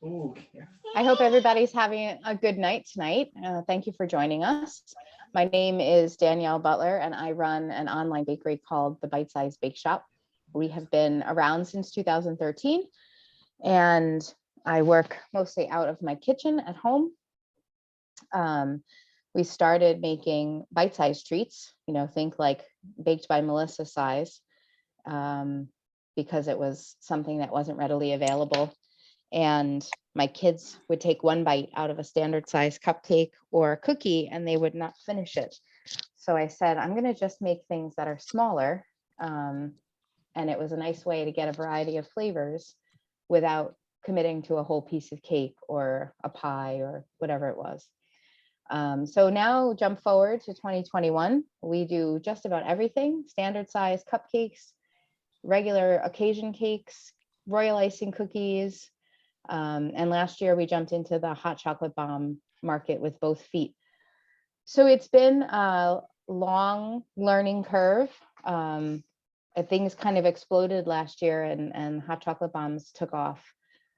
I hope everybody's having a good night tonight. Thank you for joining us. My name is Danielle Butler, and I run an online bakery called the Bite Size Bake Shop. We have been around since 2013, and I work mostly out of my kitchen at home. We started making bite-sized treats, think like baked by Melissa size, because it was something that wasn't readily available. And my kids would take one bite out of a standard size cupcake or cookie and they would not finish it. So I said, I'm going to just make things that are smaller. And it was a nice way to get a variety of flavors without committing to a whole piece of cake or a pie or whatever it was. So now jump forward to 2021. We do just about everything: standard size cupcakes, regular occasion cakes, royal icing cookies. And last year we jumped into the hot chocolate bomb market with both feet. So it's been a long learning curve. Things kind of exploded last year and hot chocolate bombs took off.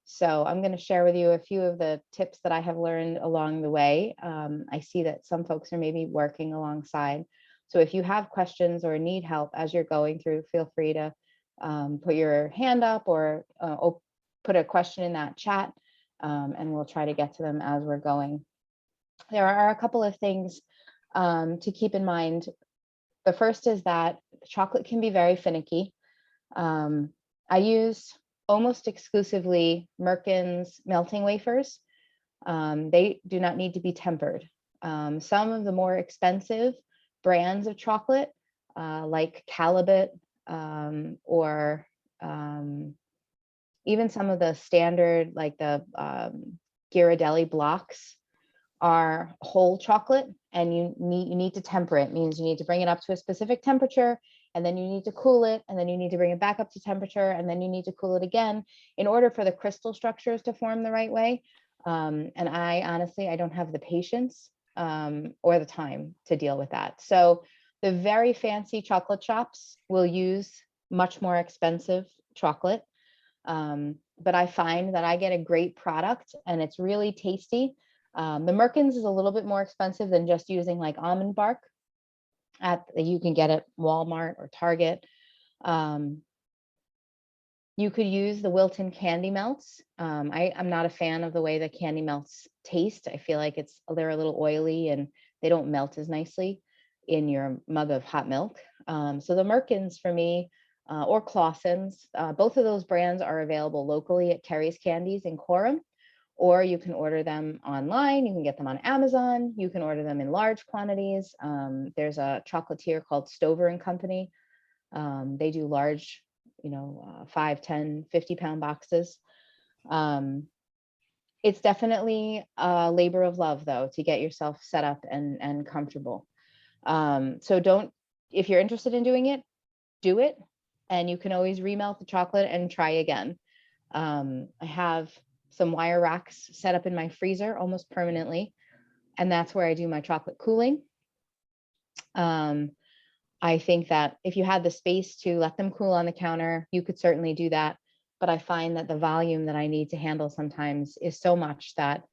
So I'm going to share with you a few of the tips that I have learned along the way. I see that some folks are maybe working alongside. So if you have questions or need help as you're going through, feel free to put your hand up or put a question in that chat, and we'll try to get to them as we're going. There are a couple of things to keep in mind. The first is that chocolate can be very finicky. I use almost exclusively Merkin's melting wafers. They do not need to be tempered. Some of the more expensive brands of chocolate, like Calibut, or even some of the standard, like the Ghirardelli blocks, are whole chocolate, and you need to temper it. It means you need to bring it up to a specific temperature, and then you need to cool it, and then you need to bring it back up to temperature, and then you need to cool it again in order for the crystal structures to form the right way. And I honestly don't have the patience or the time to deal with that. So the very fancy chocolate shops will use much more expensive chocolate. But I find that I get a great product and it's really tasty. The Merkin's is a little bit more expensive than just using like almond bark you can get at Walmart or Target. You could use the Wilton candy melts. I'm not a fan of the way the candy melts taste. I feel like they're a little oily and they don't melt as nicely in your mug of hot milk. So the Merkin's for me, or Clausen's, both of those brands are available locally at Kerry's Candies in Coram, or you can order them online. You can get them on Amazon. You can order them in large quantities. There's a chocolatier called Stover and Company. They do large, 5, 10, 50-pound boxes. It's definitely a labor of love, though, to get yourself set up and comfortable. So if you're interested in doing it, do it. And you can always remelt the chocolate and try again. I have some wire racks set up in my freezer almost permanently, and that's where I do my chocolate cooling. I think that if you had the space to let them cool on the counter, you could certainly do that. But I find that the volume that I need to handle sometimes is so much that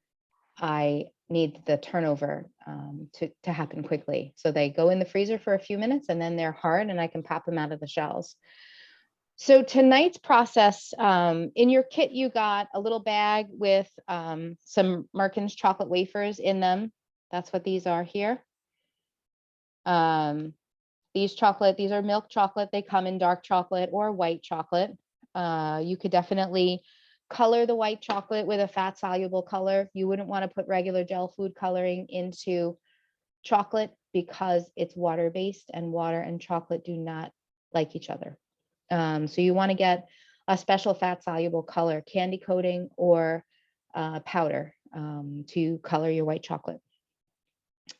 I need the turnover to happen quickly. So they go in the freezer for a few minutes and then they're hard and I can pop them out of the shells. So tonight's process, in your kit, you got a little bag with some Merkin's chocolate wafers in them. That's what these are here. These are milk chocolate. They come in dark chocolate or white chocolate. You could definitely color the white chocolate with a fat soluble color. You wouldn't want to put regular gel food coloring into chocolate because it's water based, and water and chocolate do not like each other. So you want to get a special fat soluble color, candy coating or powder, to color your white chocolate.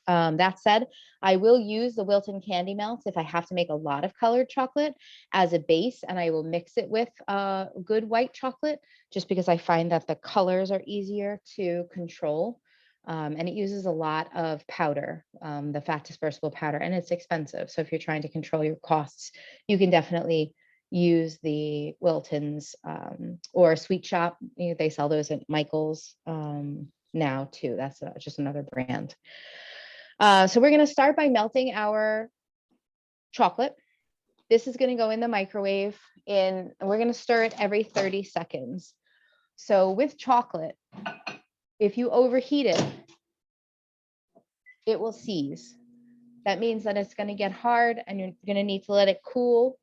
That said, I will use the Wilton candy melts if I have to make a lot of colored chocolate as a base, and I will mix it with good white chocolate just because I find that the colors are easier to control. And it uses a lot of powder, the fat dispersible powder, and it's expensive. So if you're trying to control your costs, you can definitely use the Wilton's or Sweet Shop. They sell those at Michael's now too. That's just another brand. So we're going to start by melting our chocolate. This is going to go in the microwave and we're going to stir it every 30 seconds. So with chocolate, if you overheat it, it will seize. That means that it's going to get hard and you're going to need to let it cool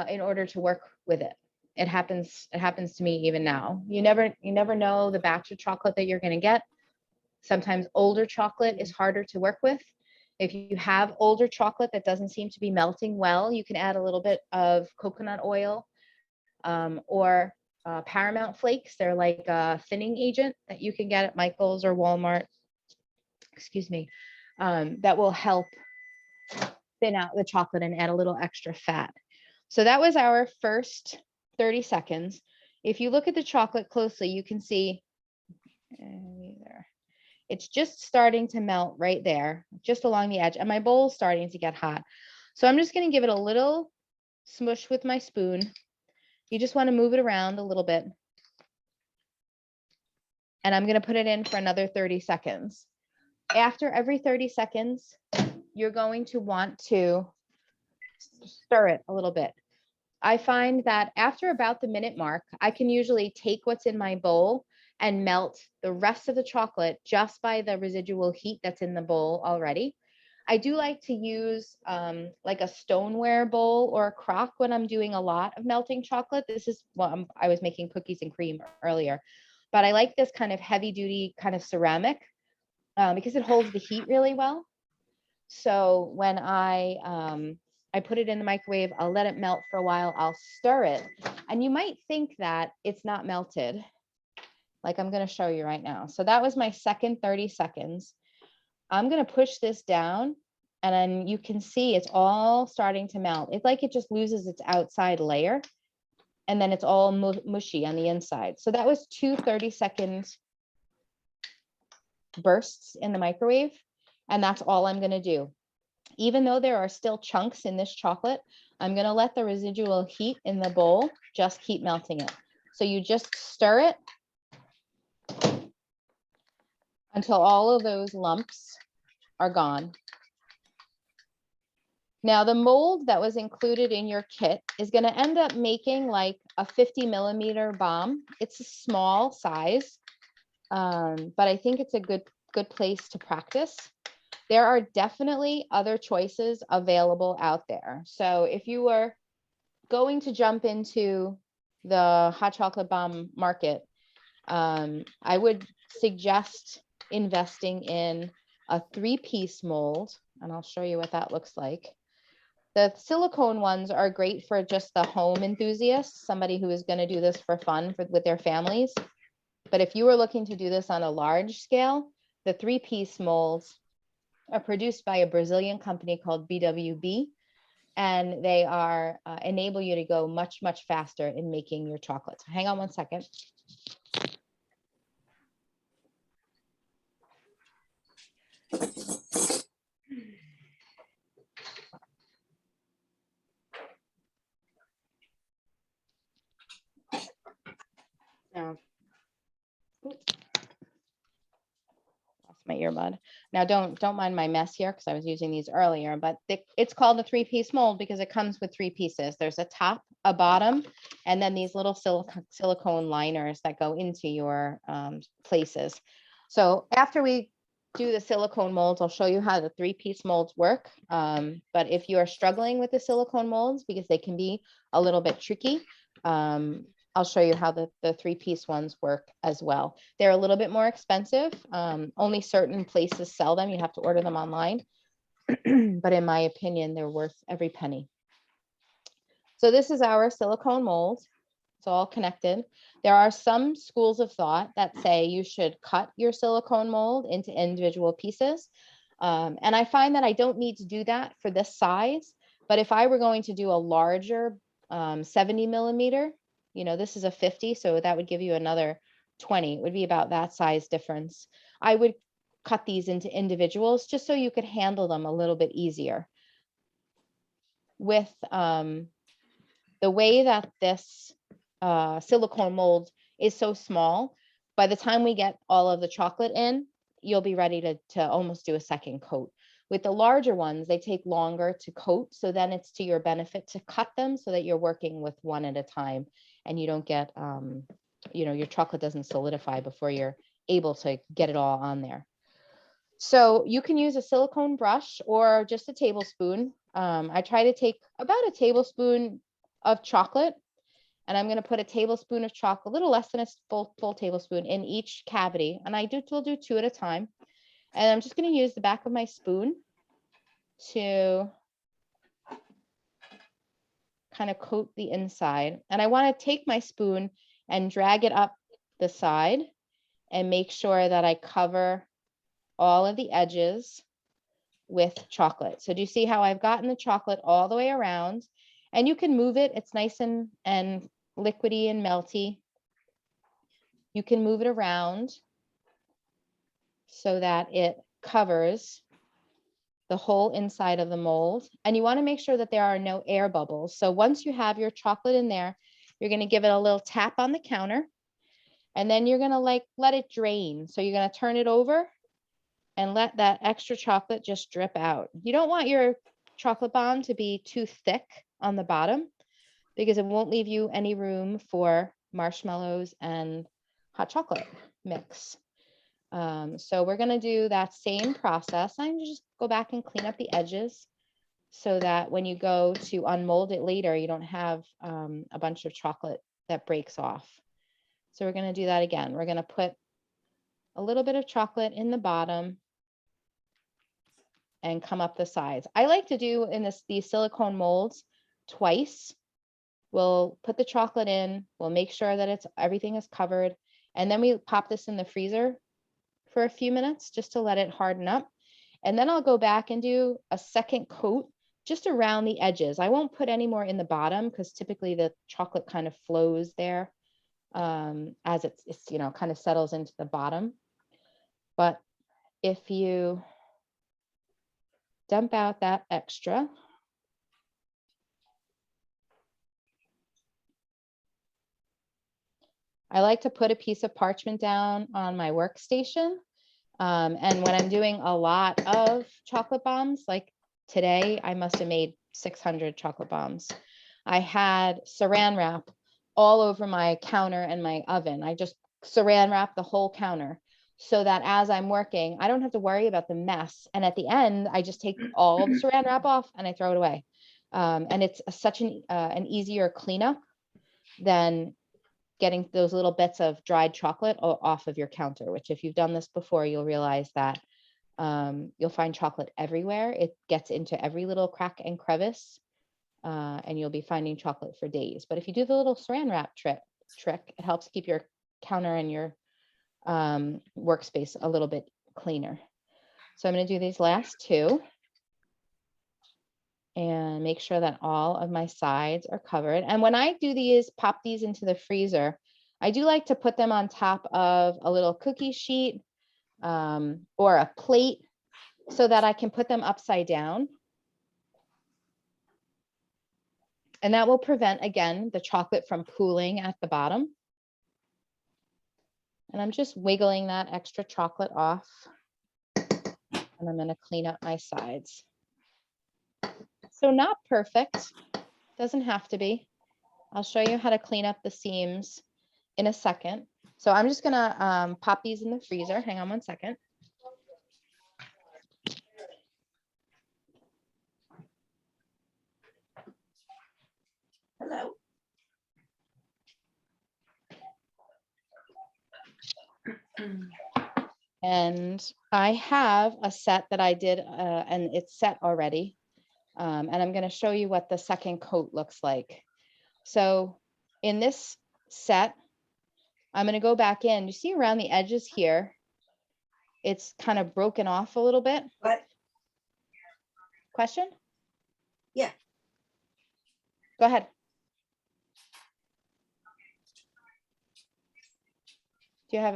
in order to work with it. It happens to me even now. You never know the batch of chocolate that you're going to get. Sometimes older chocolate is harder to work with. If you have older chocolate that doesn't seem to be melting well, you can add a little bit of coconut oil or Paramount flakes. They're like a thinning agent that you can get at Michael's or Walmart. Excuse me. That will help thin out the chocolate and add a little extra fat. So that was our first 30 seconds. If you look at the chocolate closely, you can see there. It's just starting to melt right there, just along the edge, and my bowl's starting to get hot. So I'm just going to give it a little smush with my spoon. You just want to move it around a little bit. And I'm going to put it in for another 30 seconds. After every 30 seconds, you're going to want to stir it a little bit. I find that after about the minute mark, I can usually take what's in my bowl and melt the rest of the chocolate just by the residual heat that's in the bowl already. I do like to use like a stoneware bowl or a crock when I'm doing a lot of melting chocolate. This is what I was making cookies and cream earlier, but I like this kind of heavy duty kind of ceramic because it holds the heat really well. So when I put it in the microwave, I'll let it melt for a while, I'll stir it. And you might think that it's not melted, like I'm going to show you right now. So that was my second 30 seconds. I'm going to push this down and then you can see it's all starting to melt. It's like it just loses its outside layer and then it's all mushy on the inside. So that was 2 30-second bursts in the microwave. And that's all I'm going to do. Even though there are still chunks in this chocolate, I'm going to let the residual heat in the bowl just keep melting it. So you just stir it until all of those lumps are gone. Now the mold that was included in your kit is going to end up making like a 50-millimeter bomb. It's a small size, but I think it's a good place to practice. There are definitely other choices available out there. So if you were going to jump into the hot chocolate bomb market, I would suggest investing in a 3-piece mold, and I'll show you what that looks like. The silicone ones are great for just the home enthusiast, somebody who is going to do this for fun with their families. But if you were looking to do this on a large scale, the 3-piece molds are produced by a Brazilian company called BWB, and they are enable you to go much, much faster in making your chocolates. Hang on one second. Now, lost my earbud. Now, don't mind my mess here because I was using these earlier, but it's called a 3-piece mold because it comes with 3 pieces. There's a top, a bottom, and then these little silicone liners that go into your places. So after we do the silicone molds, I'll show you how the 3-piece molds work. But if you are struggling with the silicone molds, because they can be a little bit tricky, I'll show you how the 3-piece ones work as well. They're a little bit more expensive. Only certain places sell them. You have to order them online. But in my opinion, they're worth every penny. So this is our silicone mold. It's all connected. There are some schools of thought that say you should cut your silicone mold into individual pieces. And I find that I don't need to do that for this size. But if I were going to do a larger 70-millimeter, this is a 50, so that would give you another 20. It would be about that size difference. I would cut these into individuals just so you could handle them a little bit easier. With the way that this silicone mold is so small, by the time we get all of the chocolate in, you'll be ready to almost do a second coat. With the larger ones, they take longer to coat. So then it's to your benefit to cut them so that you're working with one at a time and you don't get, you know, your chocolate doesn't solidify before you're able to get it all on there. So you can use a silicone brush or just a tablespoon. I try to take about a tablespoon of chocolate, and I'm going to put a tablespoon of chocolate, a little less than a full tablespoon in each cavity. And will do 2 at a time. And I'm just going to use the back of my spoon to kind of coat the inside. And I want to take my spoon and drag it up the side and make sure that I cover all of the edges with chocolate. So do you see how I've gotten the chocolate all the way around? And you can move it. It's nice and liquidy and melty. You can move it around so that it covers the whole inside of the mold. And you want to make sure that there are no air bubbles. So once you have your chocolate in there, you're going to give it a little tap on the counter, and then you're going to let it drain. So you're going to turn it over and let that extra chocolate just drip out. You don't want your chocolate bomb to be too thick on the bottom because it won't leave you any room for marshmallows and hot chocolate mix. So we're going to do that same process. I'm just go back and clean up the edges so that when you go to unmold it later, you don't have a bunch of chocolate that breaks off. So we're going to do that again. We're going to put a little bit of chocolate in the bottom and come up the sides. I like to do in these silicone molds twice. We'll put the chocolate in, we'll make sure that everything is covered, and then we pop this in the freezer for a few minutes just to let it harden up. And then I'll go back and do a second coat just around the edges. I won't put any more in the bottom because typically the chocolate kind of flows there as it's you know, kind of settles into the bottom. But if you dump out that extra, I like to put a piece of parchment down on my workstation. And when I'm doing a lot of chocolate bombs, like today, I must have made 600 chocolate bombs. I had saran wrap all over my counter and my oven. I just saran wrap the whole counter so that as I'm working, I don't have to worry about the mess. And at the end, I just take all the saran wrap off and I throw it away. And it's such an easier cleanup than getting those little bits of dried chocolate off of your counter, which if you've done this before, you'll realize that you'll find chocolate everywhere. It gets into every little crack and crevice, and you'll be finding chocolate for days. But if you do the little saran wrap trick, it helps keep your counter and your workspace a little bit cleaner. So I'm going to do these last two and make sure that all of my sides are covered. And when I do these, pop these into the freezer, I do like to put them on top of a little cookie sheet or a plate so that I can put them upside down. And that will prevent, again, the chocolate from pooling at the bottom. And I'm just wiggling that extra chocolate off. And I'm going to clean up my sides. So not perfect, doesn't have to be. I'll show you how to clean up the seams in a second. So I'm just gonna pop these in the freezer. Hang on one second. Hello. And I have a set that I did and it's set already. And I'm going to show you what the second coat looks like. So in this set, I'm going to go back in. You see around the edges here, it's kind of broken off a little bit. What? Question? Yeah. Go ahead.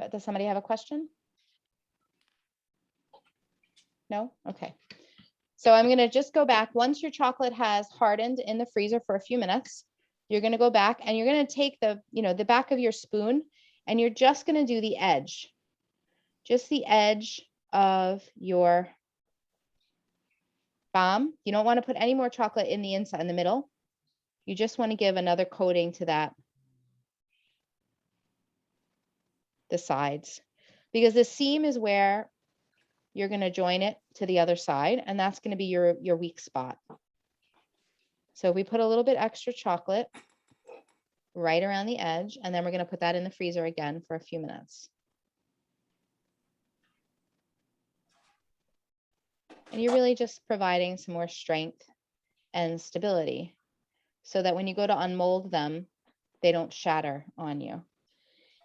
Does somebody have a question? No? Okay. So I'm going to just go back. Once your chocolate has hardened in the freezer for a few minutes, you're going to go back and you're going to take the, the back of your spoon, and you're just going to do the edge, just the edge of your bomb. You don't want to put any more chocolate in the inside, in the middle. You just want to give another coating to that, the sides, because the seam is where you're going to join it to the other side, and that's going to be your weak spot. So we put a little bit extra chocolate right around the edge, and then we're going to put that in the freezer again for a few minutes. And you're really just providing some more strength and stability so that when you go to unmold them, they don't shatter on you.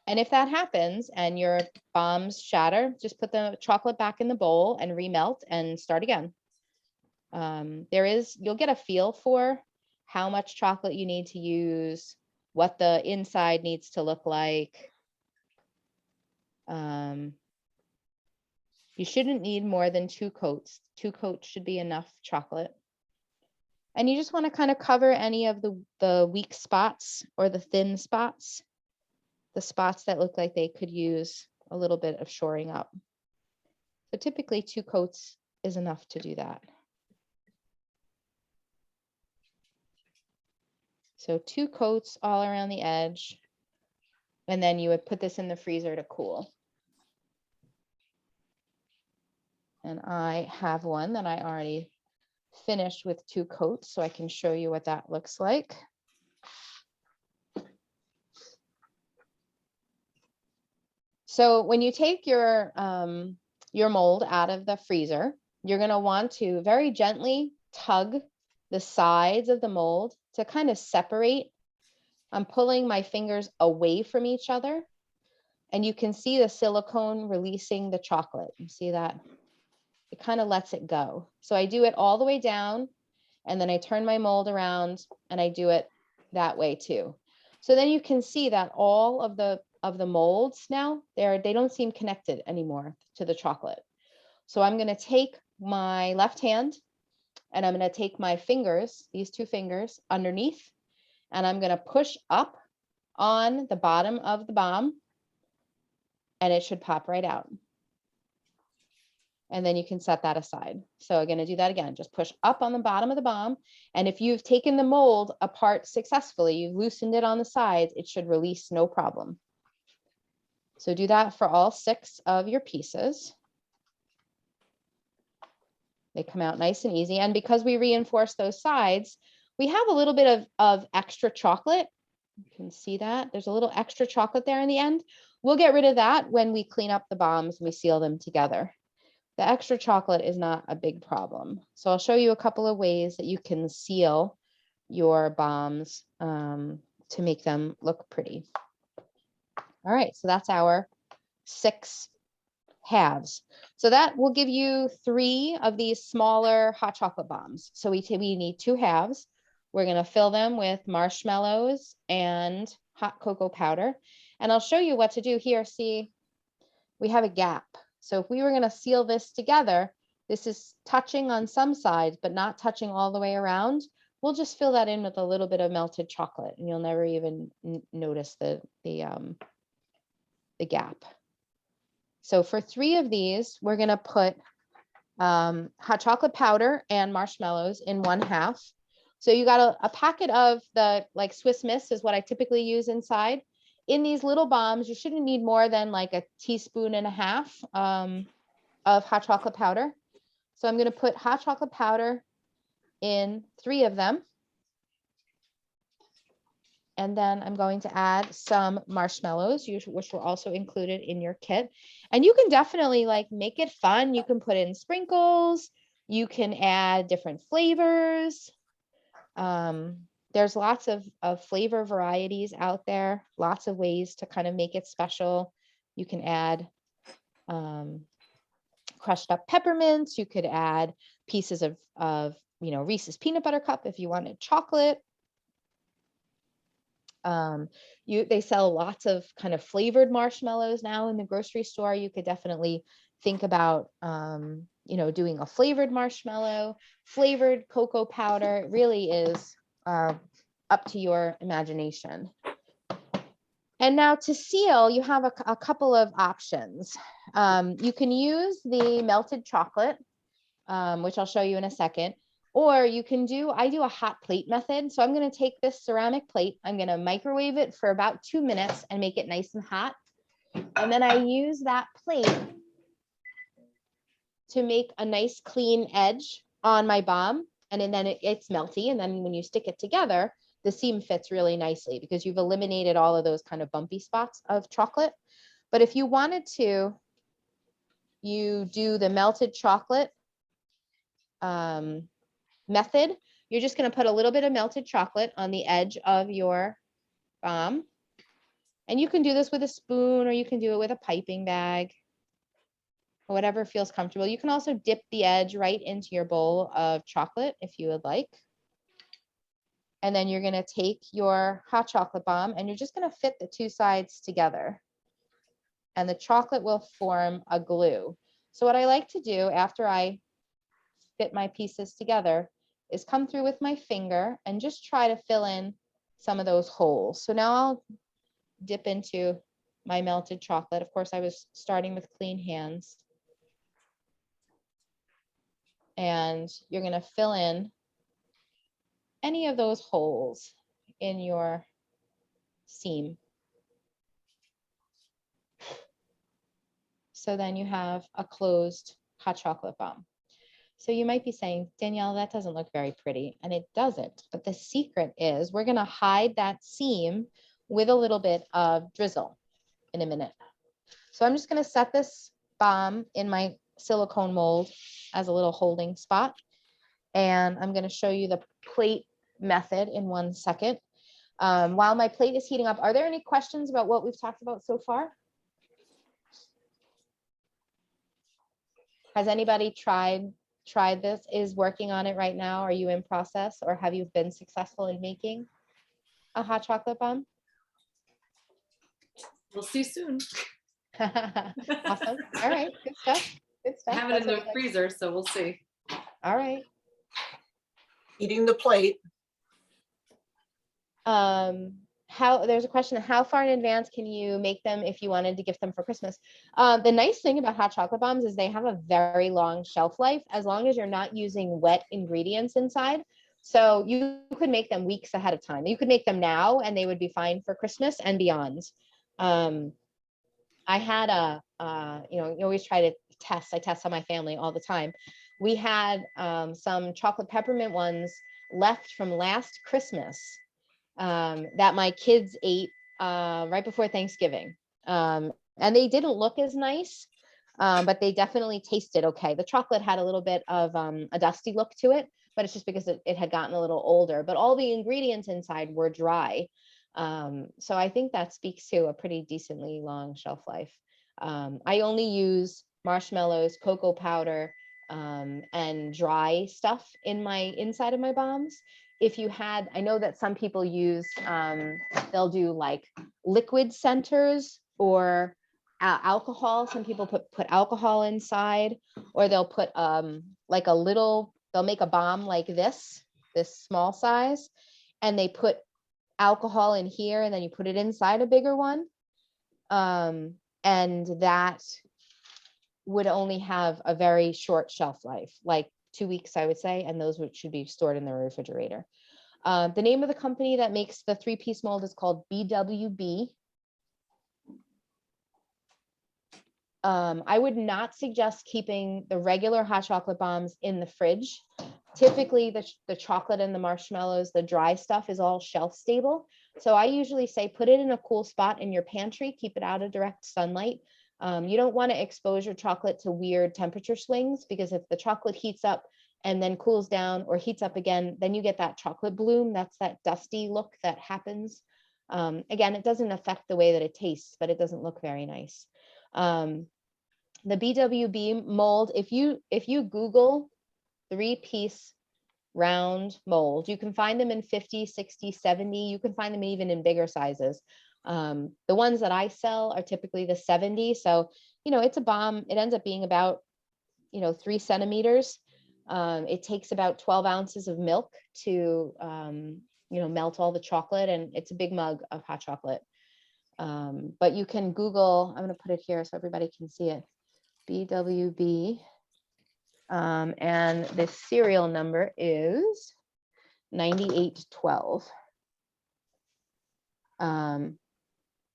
And if that happens and your bombs shatter, just put the chocolate back in the bowl and remelt and start again. You'll get a feel for how much chocolate you need to use, what the inside needs to look like. You shouldn't need more than 2 coats. 2 coats should be enough chocolate. And you just want to kind of cover any of the weak spots or the thin spots, the spots that look like they could use a little bit of shoring up. So typically 2 coats is enough to do that. So 2 coats all around the edge, and then you would put this in the freezer to cool. And I have one that I already finished with 2 coats, so I can show you what that looks like. So when you take your mold out of the freezer, you're going to want to very gently tug the sides of the mold to kind of separate. I'm pulling my fingers away from each other, and you can see the silicone releasing the chocolate. You see that? It kind of lets it go. So I do it all the way down, and then I turn my mold around and I do it that way too. So then you can see that all of the molds now, they don't seem connected anymore to the chocolate. So I'm going to take my left hand and I'm going to take my fingers, these 2 fingers underneath, and I'm going to push up on the bottom of the bomb, and it should pop right out. And then you can set that aside. So I'm going to do that again. Just push up on the bottom of the bomb. And if you've taken the mold apart successfully, you've loosened it on the sides, it should release no problem. So do that for all 6 of your pieces. They come out nice and easy. And because we reinforce those sides, we have a little bit of extra chocolate. You can see that there's a little extra chocolate there in the end. We'll get rid of that when we clean up the bombs and we seal them together. The extra chocolate is not a big problem. So I'll show you a couple of ways that you can seal your bombs to make them look pretty. All right, so that's our 6 halves. So that will give you 3 of these smaller hot chocolate bombs. So we need 2 halves. We're going to fill them with marshmallows and hot cocoa powder. And I'll show you what to do here. See, we have a gap. So if we were going to seal this together, this is touching on some sides, but not touching all the way around. We'll just fill that in with a little bit of melted chocolate, and you'll never even notice the gap. So for 3 of these, we're going to put hot chocolate powder and marshmallows in 1/2. So you got a packet of the Swiss Miss is what I typically use inside. In these little bombs, you shouldn't need more than like 1.5 teaspoons of hot chocolate powder. So I'm going to put hot chocolate powder in 3 of them. And then I'm going to add some marshmallows, which were also included in your kit. And you can definitely make it fun. You can put in sprinkles. You can add different flavors. There's lots of flavor varieties out there, lots of ways to kind of make it special. You can add crushed up peppermints. You could add pieces of Reese's peanut butter cup if you wanted chocolate. They sell lots of kind of flavored marshmallows now in the grocery store. You could definitely think about doing a flavored marshmallow, flavored cocoa powder. It really is up to your imagination. And now to seal, you have a couple of options. You can use the melted chocolate, which I'll show you in a second, or you can I do a hot plate method. So I'm going to take this ceramic plate, I'm going to microwave it for about 2 minutes and make it nice and hot. And then I use that plate to make a nice clean edge on my bomb. And then it's melty. And then when you stick it together, the seam fits really nicely because you've eliminated all of those kind of bumpy spots of chocolate. But if you wanted to, you do the melted chocolate method. You're just going to put a little bit of melted chocolate on the edge of your bomb. And you can do this with a spoon, or you can do it with a piping bag, or whatever feels comfortable. You can also dip the edge right into your bowl of chocolate if you would like. And then you're going to take your hot chocolate bomb and you're just going to fit the two sides together. And the chocolate will form a glue. So what I like to do after I fit my pieces together is come through with my finger and just try to fill in some of those holes. So now I'll dip into my melted chocolate. Of course, I was starting with clean hands. And you're going to fill in any of those holes in your seam. So then you have a closed hot chocolate bomb. So you might be saying, Danielle, that doesn't look very pretty. And it doesn't. But the secret is we're going to hide that seam with a little bit of drizzle in a minute. So I'm just going to set this bomb in my silicone mold as a little holding spot. And I'm going to show you the plate method in 1 second. While my plate is heating up, are there any questions about what we've talked about so far? Has anybody tried this, is working on it right now? Are you in process, or have you been successful in making a hot chocolate bomb? We'll see soon. Awesome. All right. Good stuff. Good stuff. I have it in the freezer, so we'll see. All right. Eating the plate. There's a question, how far in advance can you make them if you wanted to gift them for Christmas? The nice thing about hot chocolate bombs is they have a very long shelf life, as long as you're not using wet ingredients inside. So you could make them weeks ahead of time. You could make them now and they would be fine for Christmas and beyond. I had you always try to test. I test on my family all the time. We had some chocolate peppermint ones left from last Christmas that my kids ate right before Thanksgiving. And they didn't look as nice, but they definitely tasted okay. The chocolate had a little bit of a dusty look to it, but it's just because it had gotten a little older, but all the ingredients inside were dry. So I think that speaks to a pretty decently long shelf life. I only use marshmallows, cocoa powder, and dry stuff in my inside of my bombs. If you had, I know that some people use, they'll do like liquid centers or alcohol. Some people put alcohol inside, or they'll put like they'll make a bomb like this small size, and they put alcohol in here, and then you put it inside a bigger one. And that would only have a very short shelf life, like 2 weeks, I would say, and those should be stored in the refrigerator. The name of the company that makes the 3-piece mold is called BWB. I would not suggest keeping the regular hot chocolate bombs in the fridge. Typically, the chocolate and the marshmallows, the dry stuff, is all shelf stable. So I usually say put it in a cool spot in your pantry, keep it out of direct sunlight. You don't want to expose your chocolate to weird temperature swings, because if the chocolate heats up and then cools down or heats up again, then you get that chocolate bloom. That's that dusty look that happens. Again, it doesn't affect the way that it tastes, but it doesn't look very nice. The BWB mold, if you Google 3-piece round mold, you can find them in 50, 60, 70. You can find them even in bigger sizes. The ones that I sell are typically the 70. So, it's a bomb. It ends up being about, 3 centimeters. It takes about 12 ounces of milk to melt all the chocolate, and it's a big mug of hot chocolate. But you can Google, I'm going to put it here so everybody can see it, BWB. And the serial number is 9812.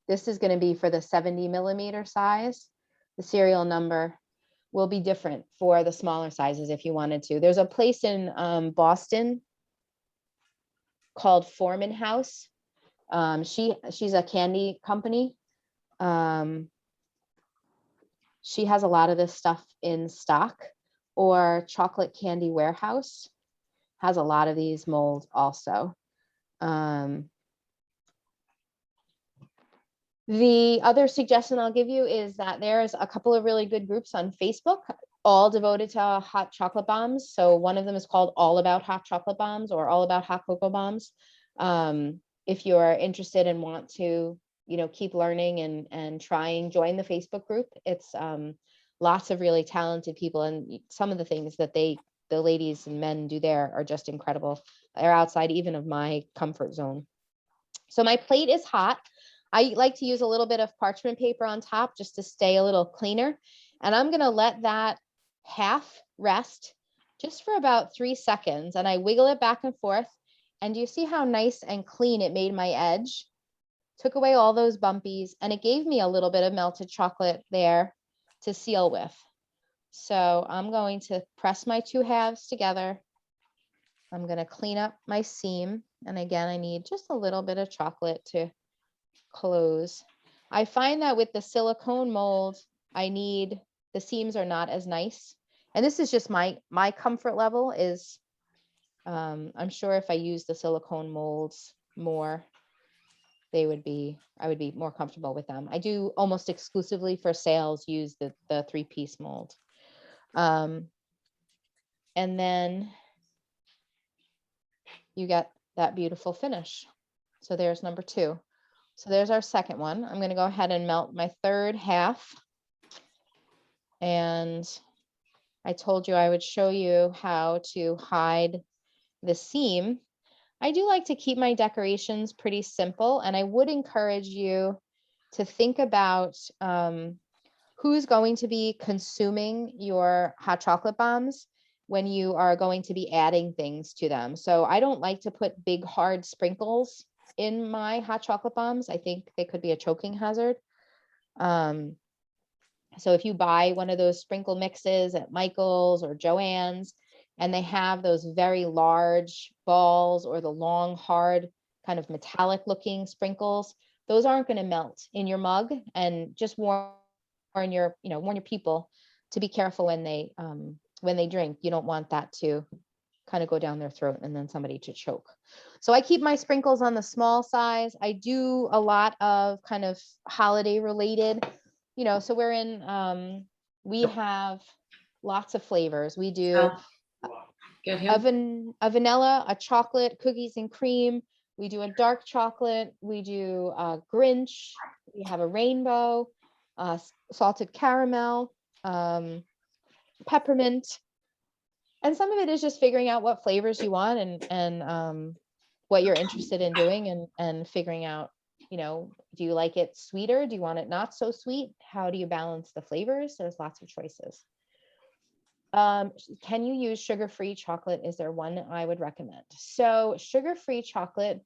This is going to be for the 70 millimeter size. The serial number will be different for the smaller sizes if you wanted to. There's a place in Boston called Foreman House. She's a candy company. She has a lot of this stuff in stock, or Chocolate Candy Warehouse has a lot of these molds also. The other suggestion I'll give you is that there's a couple of really good groups on Facebook, all devoted to hot chocolate bombs. So one of them is called All About Hot Chocolate Bombs, or All About Hot Cocoa Bombs. If you're interested and want to, keep learning and trying, join the Facebook group. It's lots of really talented people, and some of the things that the ladies and men do there are just incredible. They're outside even of my comfort zone. So my plate is hot. I like to use a little bit of parchment paper on top just to stay a little cleaner. And I'm going to let that half rest just for about 3 seconds. And I wiggle it back and forth. And do you see how nice and clean it made my edge? Took away all those bumpies, and it gave me a little bit of melted chocolate there to seal with. So I'm going to press my 2 halves together. I'm going to clean up my seam. And again, I need just a little bit of chocolate to close. I find that with the silicone mold, the seams are not as nice. And this is just my comfort level is, I'm sure if I use the silicone molds more, I would be more comfortable with them. I do almost exclusively for sales use the 3-piece mold. And then you get that beautiful finish. So there's number 2. So there's our second one. I'm going to go ahead and melt my 3rd half. And I told you I would show you how to hide the seam. I do like to keep my decorations pretty simple, and I would encourage you to think about who's going to be consuming your hot chocolate bombs when you are going to be adding things to them. So I don't like to put big hard sprinkles in my hot chocolate bombs. I think they could be a choking hazard. So if you buy one of those sprinkle mixes at Michael's or Joann's, and they have those very large balls or the long, hard, kind of metallic looking sprinkles, those aren't going to melt in your mug. And just warn your people to be careful when they drink. You don't want that to kind of go down their throat and then somebody to choke. So I keep my sprinkles on the small size. I do a lot of kind of holiday related, so we're in, we have lots of flavors. We do Get him. a vanilla, a chocolate, cookies and cream. We do a dark chocolate. We do a Grinch. We have a rainbow, salted caramel, peppermint. And some of it is just figuring out what flavors you want and what you're interested in doing and figuring out, do you like it sweeter? Do you want it not so sweet? How do you balance the flavors? There's lots of choices. Can you use sugar-free chocolate? Is there one I would recommend? So sugar-free chocolate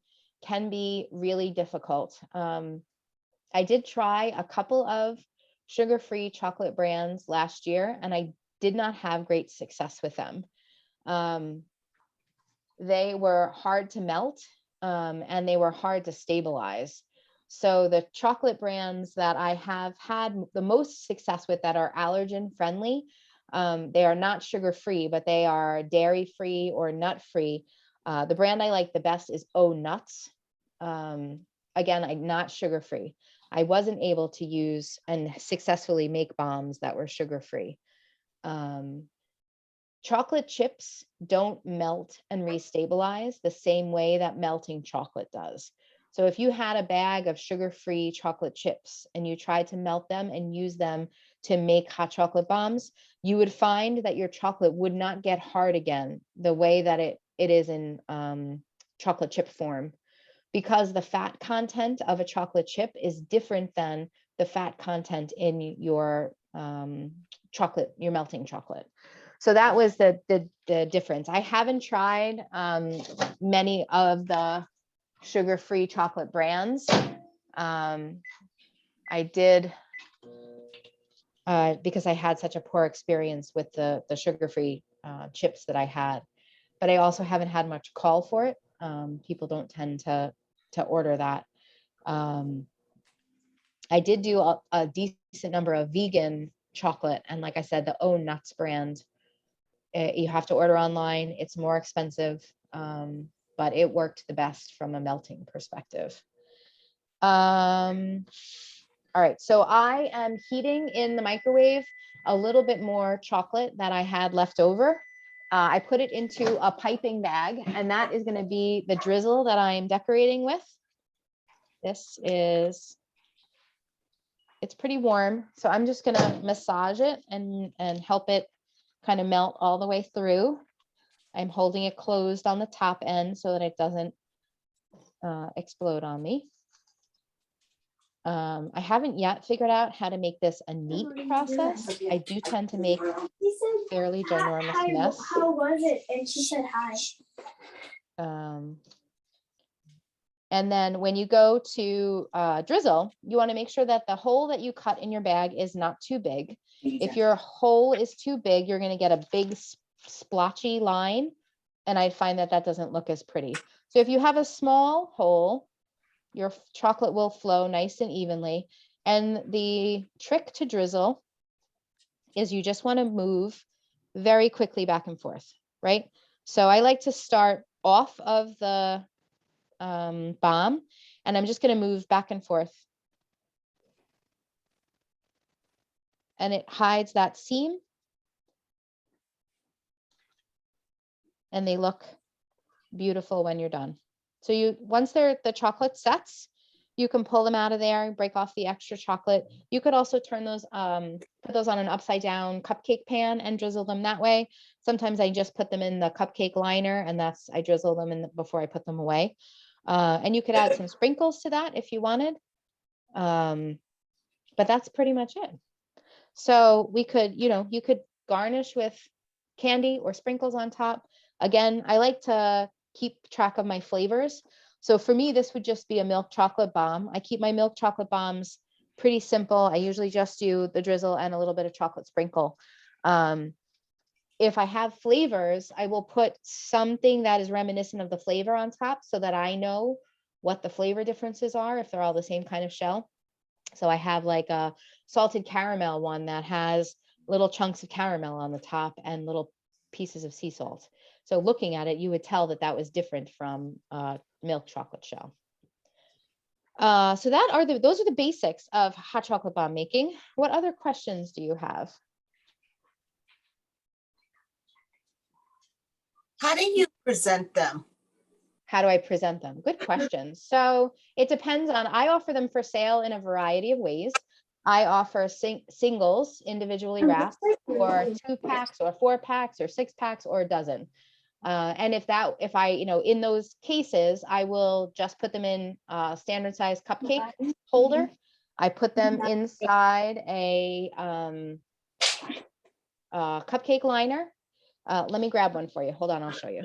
can be really difficult. I did try a couple of sugar-free chocolate brands last year, and I did not have great success with them. They were hard to melt, and they were hard to stabilize. So the chocolate brands that I have had the most success with that are allergen friendly, they are not sugar-free, but they are dairy-free or nut-free. The brand I like the best is Oh Nuts. Again, I'm not sugar-free. I wasn't able to use and successfully make bombs that were sugar-free. Chocolate chips don't melt and restabilize the same way that melting chocolate does. So if you had a bag of sugar-free chocolate chips and you tried to melt them and use them to make hot chocolate bombs, you would find that your chocolate would not get hard again the way that it is in chocolate chip form, because the fat content of a chocolate chip is different than the fat content in your chocolate, your melting chocolate. So that was the difference. I haven't tried many of the sugar-free chocolate brands. I did because I had such a poor experience with the sugar-free chips that I had, but I also haven't had much call for it. People don't tend to order that. I did do a decent number of vegan chocolate, and like I said, the Own Nuts brand, you have to order online. It's more expensive, but it worked the best from a melting perspective. All right, so I am heating in the microwave a little bit more chocolate that I had left over. I put it into a piping bag, and that is going to be the drizzle that I am decorating with. This is, it's pretty warm, so I'm just going to massage it and help it kind of melt all the way through. I'm holding it closed on the top end so that it doesn't explode on me. I haven't yet figured out how to make this a neat process. I do tend to make fairly ginormous mess. How was it? And she said hi. And then when you go to drizzle, you want to make sure that the hole that you cut in your bag is not too big. If your hole is too big, you're going to get a big splotchy line, and I find that that doesn't look as pretty. So if you have a small hole, your chocolate will flow nice and evenly. And the trick to drizzle is you just want to move very quickly back and forth, right? So I like to start off of the bomb, and I'm just going to move back and forth. And it hides that seam. And they look beautiful when you're done. So you, once the chocolate sets, you can pull them out of there, break off the extra chocolate. You could also turn those, put those on an upside down cupcake pan and drizzle them that way. Sometimes I just put them in the cupcake liner, and that's, I drizzle them in before I put them away. And you could add some sprinkles to that if you wanted. But that's pretty much it. So we could, you know, you could garnish with candy or sprinkles on top. Again, I like to keep track of my flavors. So for me, this would just be a milk chocolate bomb. I keep my milk chocolate bombs pretty simple. I usually just do the drizzle and a little bit of chocolate sprinkle. If I have flavors, I will put something that is reminiscent of the flavor on top so that I know what the flavor differences are if they're all the same kind of shell. So I have like a salted caramel one that has little chunks of caramel on the top and little pieces of sea salt. So looking at it, you would tell that that was different from milk chocolate shell. So that are those are the basics of hot chocolate bomb making. What other questions do you have? How do you present them? How do I present them? Good question. So it depends on, I offer them for sale in a variety of ways. I offer singles individually wrapped, or 2-packs or 4-packs or 6-packs or a dozen. And if I, you know, in those cases, I will just put them in a standard size cupcake holder. I put them inside a cupcake liner. Let me grab one for you. Hold on, I'll show you.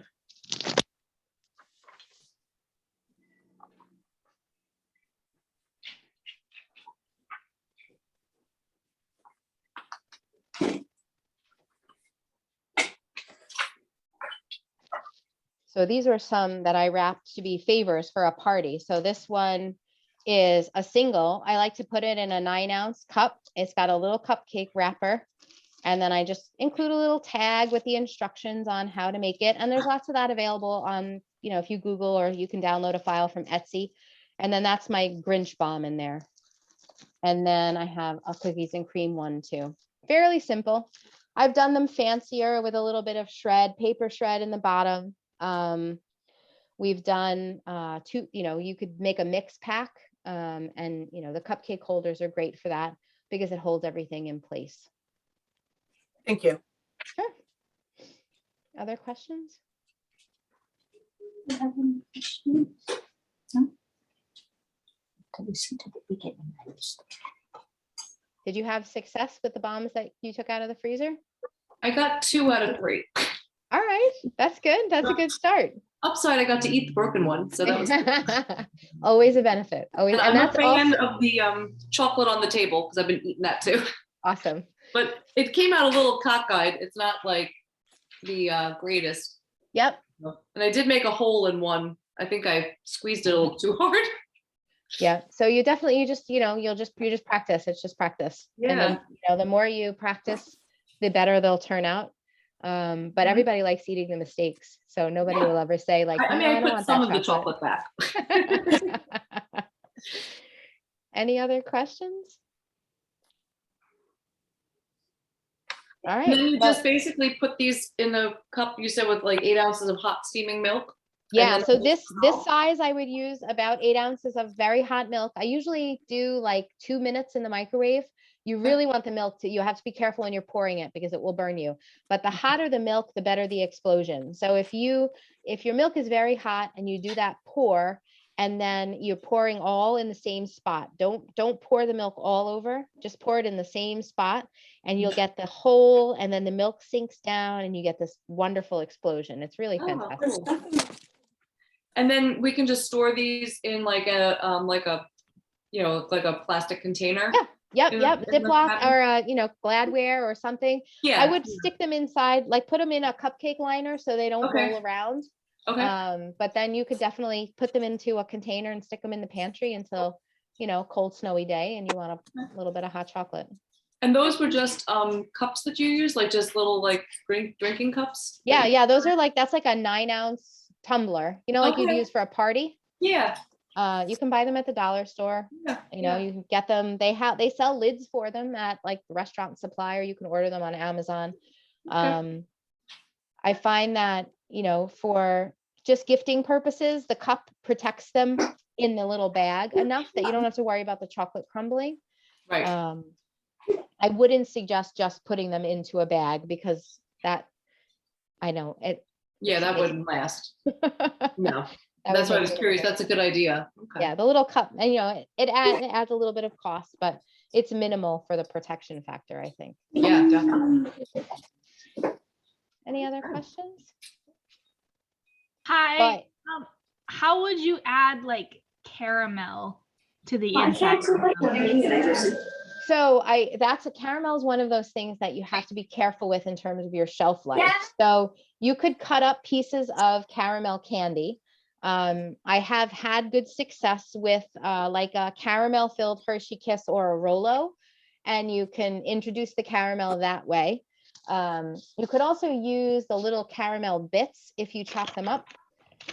So these are some that I wrapped to be favors for a party. So this one is a single. I like to put it in a 9-ounce cup. It's got a little cupcake wrapper. And then I just include a little tag with the instructions on how to make it. And there's lots of that available on, you know, if you Google, or you can download a file from Etsy. And then that's my Grinch bomb in there. And then I have a cookies and cream one too. Fairly simple. I've done them fancier with a little bit of paper shred in the bottom. We've done two, you know, you could make a mix pack, and you know, the cupcake holders are great for that because it holds everything in place. Thank you. Sure. Other questions? You have any questions? Did you have success with the bombs that you took out of the freezer? I got 2 out of 3. All right, that's good. That's a good start. Upside, I got to eat the broken one, so that was. Always a benefit. Always, And and I'm that's a fan also of the chocolate on the table because I've been eating that too. awesome. But it came out a little cockeyed. It's not like the greatest. Yep. And I did make a hole in one. I think I squeezed it a little too hard. Yeah. So you definitely, you just practice. It's just practice. And then, the more you practice, the better they'll turn out. But everybody likes eating the mistakes. So nobody will ever say like, I mean, "No, I don't put want some that of the chocolate back. Any other questions? All And then right. you just basically put these in a cup, you said, with like 8 ounces of hot steaming milk. Yeah, then so this size I would use about 8 ounces of very hot milk. I usually do like 2 minutes in the microwave. You really want the milk you have to be careful when you're pouring it because it will burn you. But the hotter the milk, the better the explosion. So if your milk is very hot and you do that pour, and then you're pouring all in the same spot, don't pour the milk all over, just pour it in the same spot and you'll get the hole, and then the milk sinks down and you get this wonderful explosion. It's really fantastic. Cool. And then we can just store these in like a plastic container. Yeah. Yep. Ziploc or Gladware or something. Yeah. I would stick them inside, like put them in a cupcake liner so they don't roll around. Okay. But then you could definitely put them into a container and stick them in the pantry until, cold snowy day and you want a little bit of hot chocolate. And those were just cups that you use, like just little like drinking cups? Yeah. Those are that's like a 9-ounce tumbler, like you'd use for a party. Yeah. You can buy them at the dollar store. You can get them. They sell lids for them at like the restaurant supply, or you can order them on Amazon. I find that, for just gifting purposes, the cup protects them in the little bag enough that you don't have to worry about the chocolate crumbling. Right. I wouldn't suggest just putting them into a bag because that, I know it. Yeah, that wouldn't last. No. That's why I was curious. That's a good idea. Okay. Yeah, the little cup, and it adds a little bit of cost, but it's minimal for the protection factor, I think. Yeah, definitely. Any other questions? Hi. How would you add like caramel to the inside? So caramel is one of those things that you have to be careful with in terms of your shelf life. So you could cut up pieces of caramel candy. I have had good success with like a caramel filled Hershey Kiss or a Rolo, and you can introduce the caramel that way. You could also use the little caramel bits if you chop them up,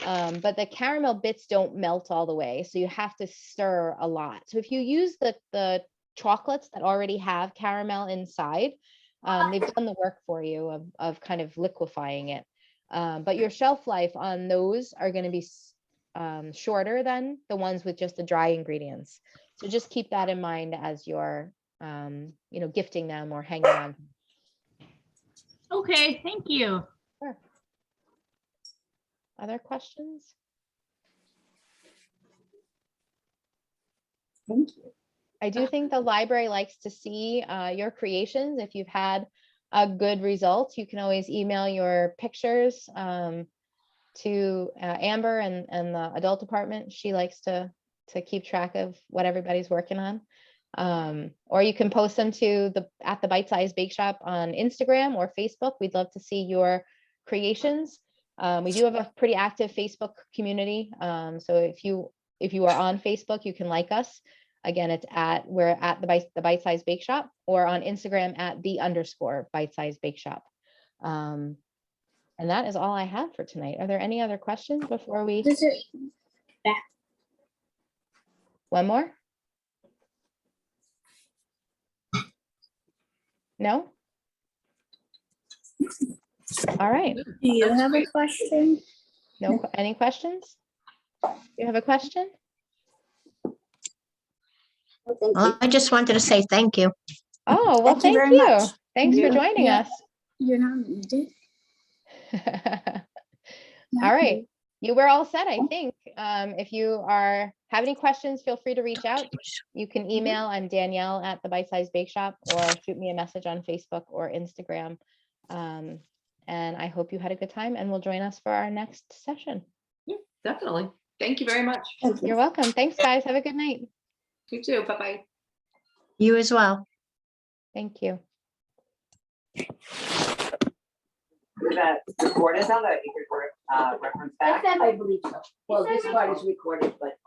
but the caramel bits don't melt all the way, so you have to stir a lot. So if you use the chocolates that already have caramel inside, they've done the work for you of kind of liquefying it. But your shelf life on those are going to be shorter than the ones with just the dry ingredients. So just keep that in mind as you're, gifting them or hanging on. Okay, thank you. Sure. Other questions? Thank you. I do think the library likes to see your creations. If you've had a good result, you can always email your pictures to Amber and the adult department. She likes to keep track of what everybody's working on. Or you can post them at the Bite Size Bake Shop on Instagram or Facebook. We'd love to see your creations. We do have a pretty active Facebook community. So if you are on Facebook, you can like us. Again, we're at the Bite Size Bake Shop, or on Instagram at _Bite Size Bake Shop. And that is all I have for tonight. Are there any other questions before we? One more? No? All right. Do you have a question? No, any questions? You have a question? Well, I just wanted to say thank you. Oh, well, thank very you. much. Thanks for joining us. You're not needed. All right. you were all set, I think. If you have any questions, feel free to reach out. You can email, I'm Danielle at the Bite Size Bake Shop, or shoot me a message on Facebook or Instagram. And I hope you had a good time and will join us for our next session. Yeah, definitely. Thank you very much. Thank you. You're welcome. Thanks, guys. Have a good night. You too. Bye-bye. You as well. Thank you. Is that recorded now that you could reference back? I believe so. Well, this part is recorded, but